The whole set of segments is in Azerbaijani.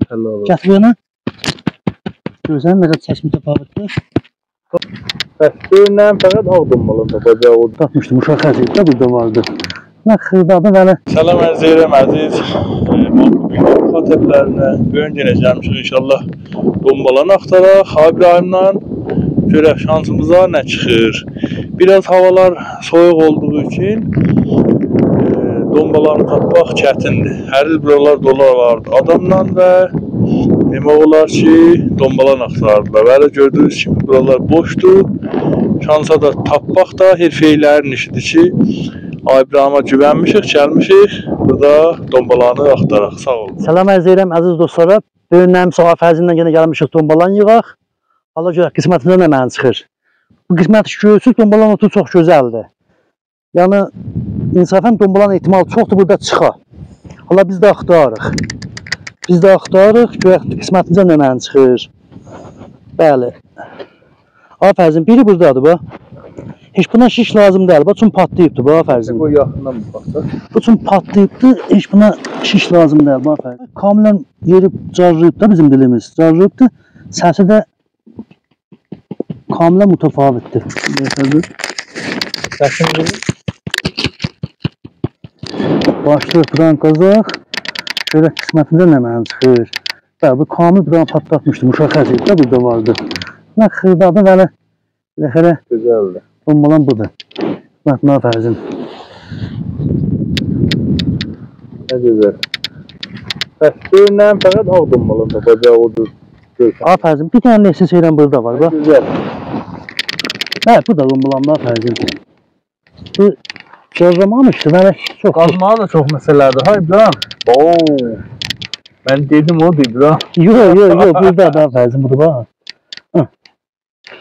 Gətir yana. Görürsən, nə qədər çəşmi təfavütdür. Bəs görünən fəqət ağ dombalın tapacağı oldu. Tapmışdım, uşaq xəziyyətdə burada vardı. Nə xırdadı bəli. Salam ərz edirəm əziz xatiblərinə. Bugün yenə gəlmişik inşallah dombalan axtaraq. İbrahimlə görək şansımıza nə çıxır. Biraz havalar soyuq olduğu üçün dombalarını tapmaq çətindir. Hər il buralar dolar vardı adamla və demək olar ki, dombalan axtardılar. Bəli, gördüyünüz kimi buralar boşdur. Şansa da tapmaq da herfeylərin işidir ki, İbrahimə güvənmişik, gəlmişik. Burada dombalanı axtaraq. Sağ olun. Salam ərz edirəm əziz dostlara. Bugün nəm sağa fərzindən yenə gəlmişik dombalan yığaq. Allah görək qismətimizə nə mənə çıxır. Bu qismət görsüz dombalan otu çox gözəldir. Yəni insafən dombalan ehtimal çoxdur burada çıxa. Allah biz də axtarırıq. Biz də axtarırıq, görək qismətimizə nə mənə çıxır. Bəli. Afərzin biri buradadır bu. Heç buna şiş lazım deyil. Bu üçün patlayıbdır bu afərzin. Bu yaxından mı baxsaq? Bu üçün patlayıbdır. Heç buna şiş lazım deyil bu afərzin. Kamilən yeri carrıyıb da bizim dilimiz. Carrıyıbdır. Səsi də kamilən mütəfavitdir. Səsin bilir. Başlıq buran qazaq. Görək qismətimizə nə mənə çıxır. Bəli, bu kamil buran patlatmışdım. Uşaq xəziyyətdə burada vardı. Nə xırdadı bəli. Ləhərə Gözəldir. dombalan budur. Qismətimə afərzin. Nə gözəl. Bəs görünən fəqət ağ dombalın tapacağı oldu. Afərzin. Bir tane nesin seyran burada var. Bax. Güzel. Hə, bu da dombalanma afərzin. Bu carramamışdı. Bəli, çox. Qazmağa da çox məsələdir. Hay İbrahim. Oo. Mən dedim o da İbrahim. Yox, burada da afərzin budur bax.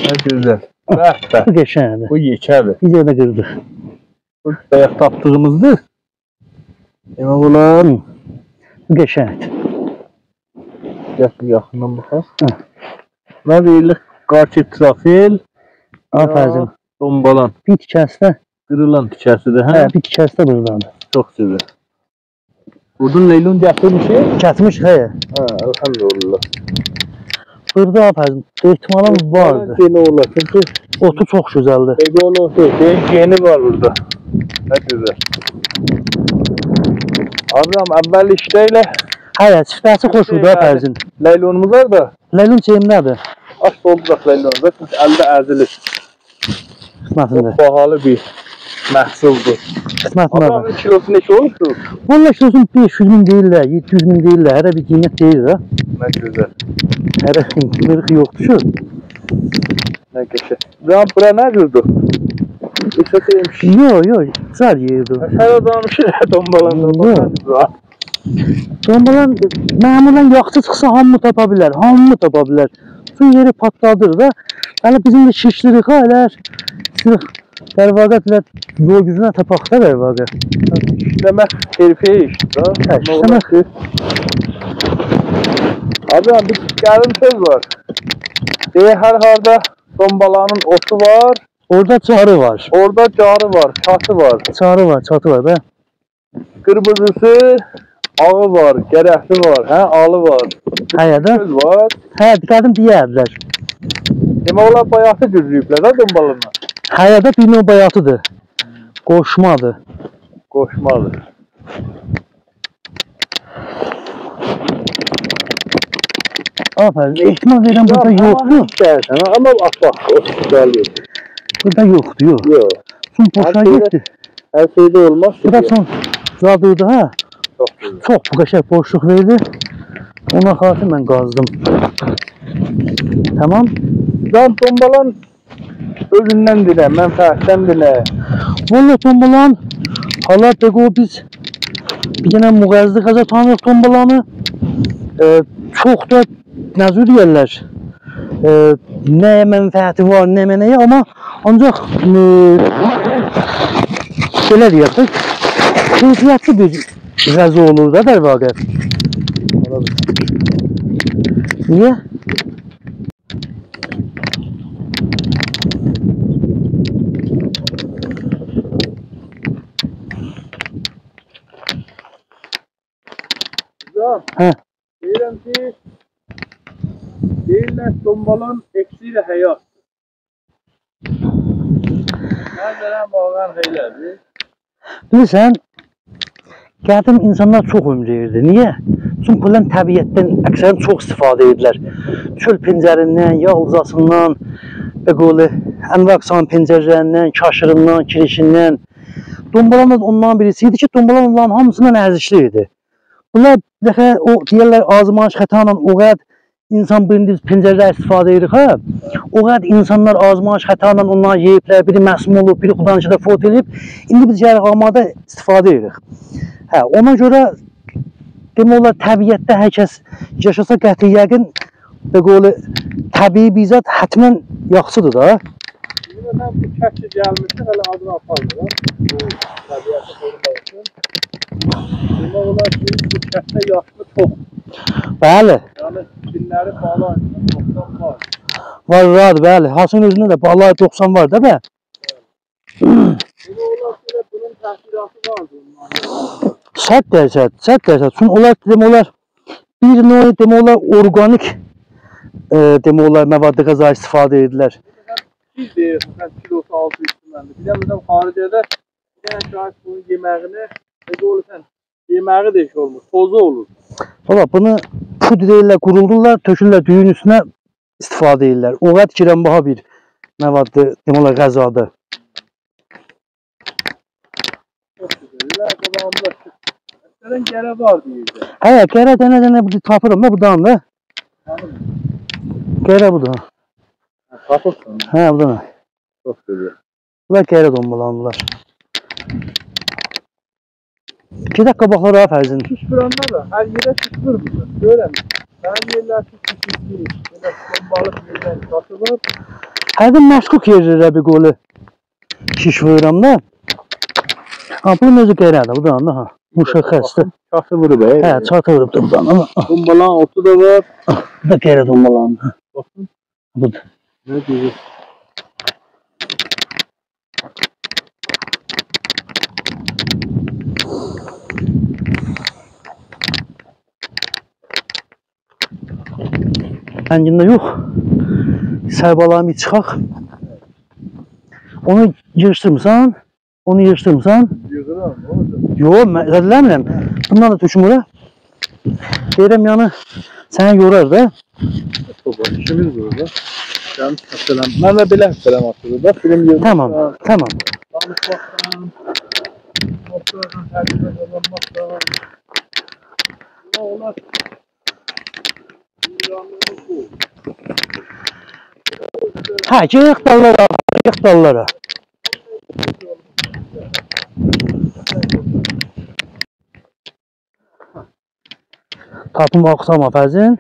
Nə gözəl. Bəh. Bu qəşəngdir. Bu yekədir. Bir yerdə qırdıq. Bu bayaq tapdığımızdır. Demək olar. Bu qəşəngdir. Yaxından baxaq. Nə deyilir? Qarçı trafil. Afərzin. Dombalan. Bir tikəsdə. Qırılan tikəsidir, hə? Hə, bir tikəsdə buradadır. Çox gözəl. Buradan leylon gətirmişik. Kətmiş, hə. Hə, elhamdülillah. Burada afərzin. Ehtimalım vardı. Yeni olar. Çünki Otu çox gözəldir. Egol otu. Yeni var burada. Nə gözəl. Abram, əvvəl işləylə. Hə, çiftəsi xoşudur afərzin. Leylonumuz var da. Leylon çeyimdədir. Aç dolduraq leylonu. Çünki əldə əzilir. Qismətində. Çox bahalı bir məhsuldur. Qismətində. Abramın kilosu neçə olmuşdur? Vallahi kilosun 500 min deyirlər, 700 min deyirlər. Hərə bir qiymət deyir də. Nə gözəl. Hərə qırıq yoxdur şu. Nə qəşəng. İbrahim, bura nə cürdür? Neçə deymiş? Yox, zar yerdir. Hər adamı dombalandır. Dombalan məmulən yaxşı çıxsa hamı tapa bilər, hamı tapa bilər. Su yeri patladır da. Hələ bizim də şişlirik ailər. Sırf dərvaqət ilə yol gücünə tapaq da dərvaqə. İşləmək herifəyə işdir. Hə, işləmək. Abram, bir gəlin söz var. Deyə hər harda dombalanın otu var. Orada çarı var. Orada carı var, çatı var. Çarı var, çatı var be. Qırmızısı, ağı var, gərəkli var, hə, alı var. Həyədə. Söz var. Hə, diqqətim deyərlər. Demək olar bayatı düzlüyüblər də dombalını. Həyədə bir növ bayatıdır. Qoşmadır. Qoşmadır. Afərin, ehtimal verirəm burada yoxdur. İstərsən, amma bax, o güzel yox. Burada yoxdur, yox. Yox. Son boşa getdi. Hər şeydə olmaz. Burada son zadırdı, hə? Çox güzel. Çox bu qəşəng boşluq verdi. Ona xatir mən qazdım. Tamam. Can dombalan özündən dilə, mənfəətdən dilə. Vallahi tombalan halat da biz bir dənə müğəzzi qaza tanıyıq tombalanı. Çox da nəzür deyərlər. Nəyə mənfəəti var, nə mənəyə, amma ancaq belə deyək, keyfiyyətli bir qəzi olur da dərvaqə. Niyə? Hocam, Hə. Deyirəm ki, deyirlər dombalan eksiyle həyat. Nəzərən bağlan heylədir. Bilirsən, qədim insanlar çox ömrəyirdi. Niyə? Çünki bunlar təbiətdən əksərən çox istifadə edirlər. Çöl pencərindən, yağ uzasından, və qolu, ənvaqsan pencərlərindən, kaşırından, kirişindən. Dombalan da ondan birisi idi ki, dombalan onların hamısından ərzişli idi. Bunlar dəfə o deyirlər azmaş xətanla o qədər insan birinci pencərələr istifadə edir ha. O qədər insanlar azmaş xətanla onları yeyiblər, biri məsum olub, biri xudanın fot edib. İndi biz yərğamada istifadə edirik. Hə, ona görə demək olar təbiətdə hər kəs yaşasa qəti yəqin və qolu təbii bizat hətmən yaxşıdır da. Məsələn, bu kəşki gəlmişdir, hələ adını aparmırlar. Bu təbiəti qorumaq üçün. Demək olar ki, bu kəşkdə yaşlı çox. Bəli. Yəni, cinləri bağlar, 90 var. Var, bəli. Hasın özündə də bağlar 90 var da bə. Demək olar ki, bunun təsiratı vardır. 100%. Çünki onlar demək olar bir növ demək olar organik demək olar məvaddə qəza istifadə edirlər. Biz deyirsən, kilosu 600 məndir. Bir də məsələn, xaricədə bir dənə şahit bunun yeməyini, necə olur sən, yeməyi də iş olmur, tozu olur. Valla bunu pudra ilə quruldurlar, tökürlər düyün üstünə istifadə edirlər. O qədər girənbaha bir məvaddə demək olar qəzadır. Çox güzel, qabağımda məsələn, gərə var deyirlər. Hə, gərə dənə tapıram da budan da. Gərə budur. Tapırsan. Hə, budan. Çox güzel. Bunlar gərə dombalandılar. 2 dəqiqə baxlar ha fərzin. Kuşqıranda da hər yerə kuşqırmır. Görəm. Hər yerlər kuşqırmır. Belə dombalı yerlər satılır. Hərdən məşkuk yerlərə bir qolu şiş vurıram da. Ha, bunun özü gərədir, budan da ha. Müşəxəsdir. Çatı vurub. Hə, çatı vurub da budan. Dombalan otu da var. Bu da gərə dombalandı. Baxın. Budur. Ne diyor? Əngində yox. Sərbalarımı çıxaq. Onu yığışdırmısan. Yığıram, ne olacaq? Yox, mən eləmirəm. Bundan da töküm ora. Deyirəm yəni səni yorar da. Baba, işimiz burada. Gəlmiş həsələm. Mən də belə həsələm atırdı da. Film yığmışam. Tamam. Danışmaqdan, motordan tərcümə qazanmaqdan. Ne olar? İranlığımız bu. Hə, yığ dallara. Tapım axsama fərzin.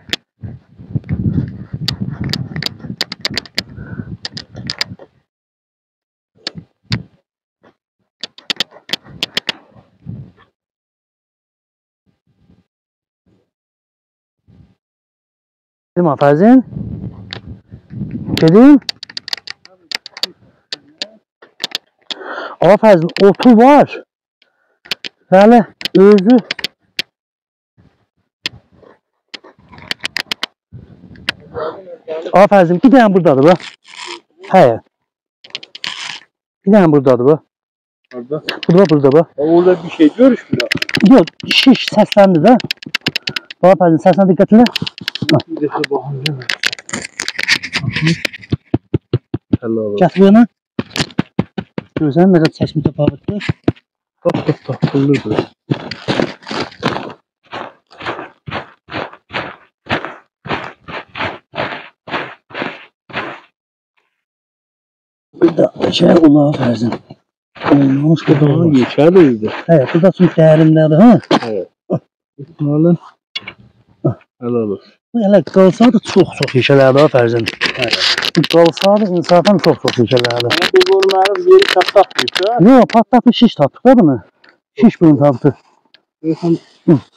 Dedim fərzin. Dedim. Fərzin otu var. Bəli, özü. Fərzin, bir dənə buradadır bu. Hə. Bir dənə buradadır bu. Orada. Burada bu. Orada bir şey görüşmüyor. Yox, şiş səsləndi də. Fərzin, səslə diqqət elə. Bir de şu bakın. Hello. Gətir yana. Görsən, nə qədər çəşmi təfavütdür. Bak, kıllıdır. Burada şey olar fərzin. Olmamış burada Daha olur. geçerliydi. Evet, burada çünkü dərindədir, ha? Evet. İsmail'in helal olsun. Bu elə qalsa da çox yeşələrdir, ha fərzin. Bu qalsa da insafən çox yeşələrdir. Ama bu görməyiniz yeri çatlatmayıb da. Yox, patlatmış şiş tapdıq da bunu. Şiş bunu tapdı. Bakın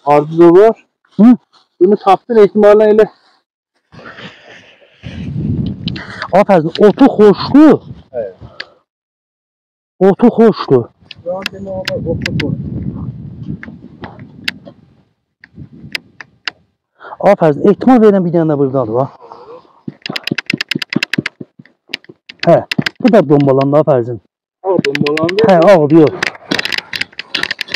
ardı da var. Hı? Bunu tapdın ihtimalle elə. Fərzin, otu xoşdur. Evet. Otu xoşdur. Şu an demək olar otu var. Afərin. Ehtimal verirəm bir dənə də burdadır bax. Hə, bu da dombalandı afərin. Ağ dombalandı. Hə, ağ yox.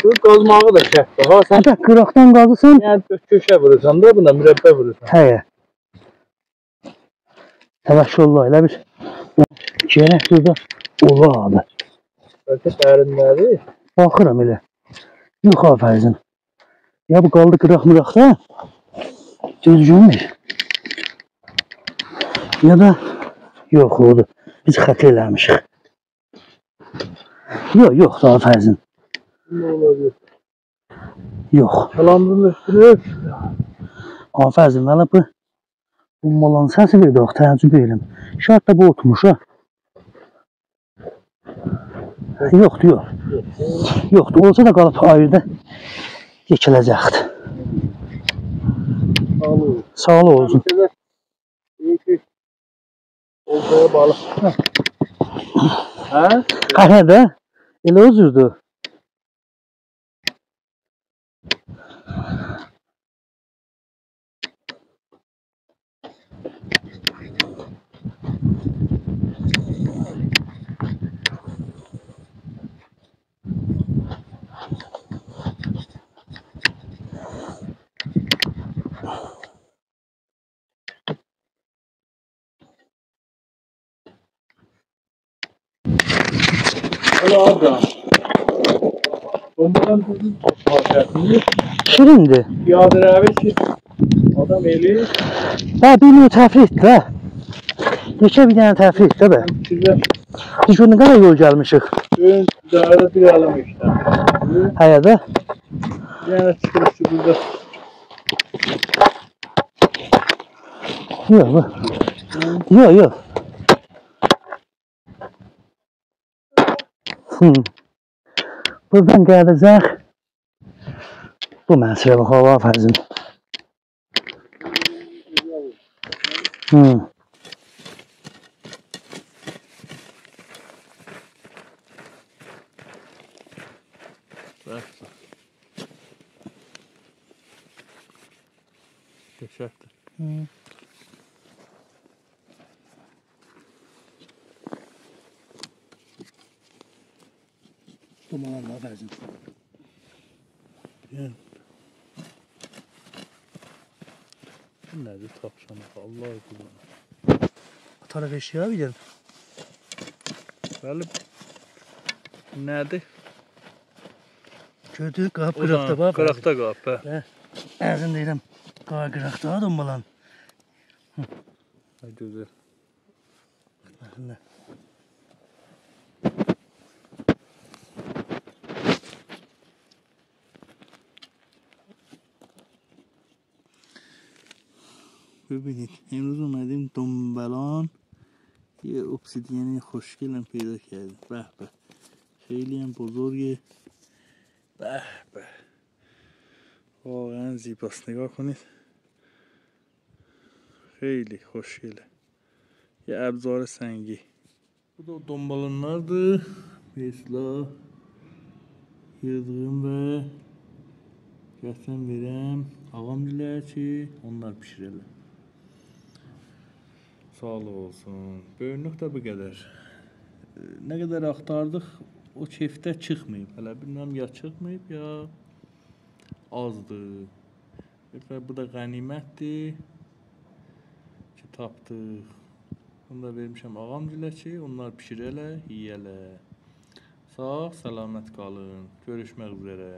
Bu qazmağı da çəkdi. Ha sən Sən qıraqdan qazısan. yəni köşə vurursan da buna mürəbbə vurursan. Hə. Təvəkküllə elə bir gərək burada olardı. Bəlkə dərinləri. Baxıram elə. Yox afərin. Ya bu qaldı qıraq-mıraqda. Düzgünmür. Ya da yox odur. Biz xəta eləmişik. Yox da afərin. Ne olabilir? Yox. Kalandırın üstünü. Afərin mənə bu bombaların səsi verdi, təəccüb edirəm. Şart da bu otmuş ha. Yoxdur, yox. Yoxdur, olsa da qalıb ayrıda yekiləcəkdir. Sağ ol olsun. İyi ki oltaya balık. Ha? Hə də, elə özürdür. Öyle abi. Bombadan kızın parçasını Şirindir. yadır abi ki adam eli Hə, bir növ təfrihdir də. Neçə bir dənə təfrihdir də bə. sizə Biz nə qədər yol gəlmişik. ön dağda bir alım işte. Həyə də. Yani çıkırışı burada. Yox. Buradan gələcək. Bu məsələ bax, hava afərin. Geçerdi. Dumanla afərin. Yani. Nerede tapşanı? Allah kullanır. Taraf eşya bir gəl. Bəli. Nerede? Gördük, qab qıraqda bax. Qıraqda qab. Hə. Əzin deyirəm, qab qıraqda dombalan. Güzel. ببینید امروز اومدیم دنبالان یه obsidyen خوشگل هم پیدا کردیم. به به خیلی هم بزرگه. به به واقعا زیباست، نگاه کنید خیلی خوشگله. یه ابزار سنگی. Bu da dombalanlardı. Mesela yığdığım ve gerçekten verem ağam dilər ki onlar pişirələr. Sağ olsun. Böyünlük də bu qədər. Nə qədər axtardıq o keyfdə çıxmayıb. Hələ bilmirəm ya çıxmayıb ya azdır. Və bu da qənimətdir ki tapdıq. Bunu da vermişəm ağam dilə ki onlar pişirələr, yeyələr. Sağ, səlamət qalın. Görüşmək üzrə.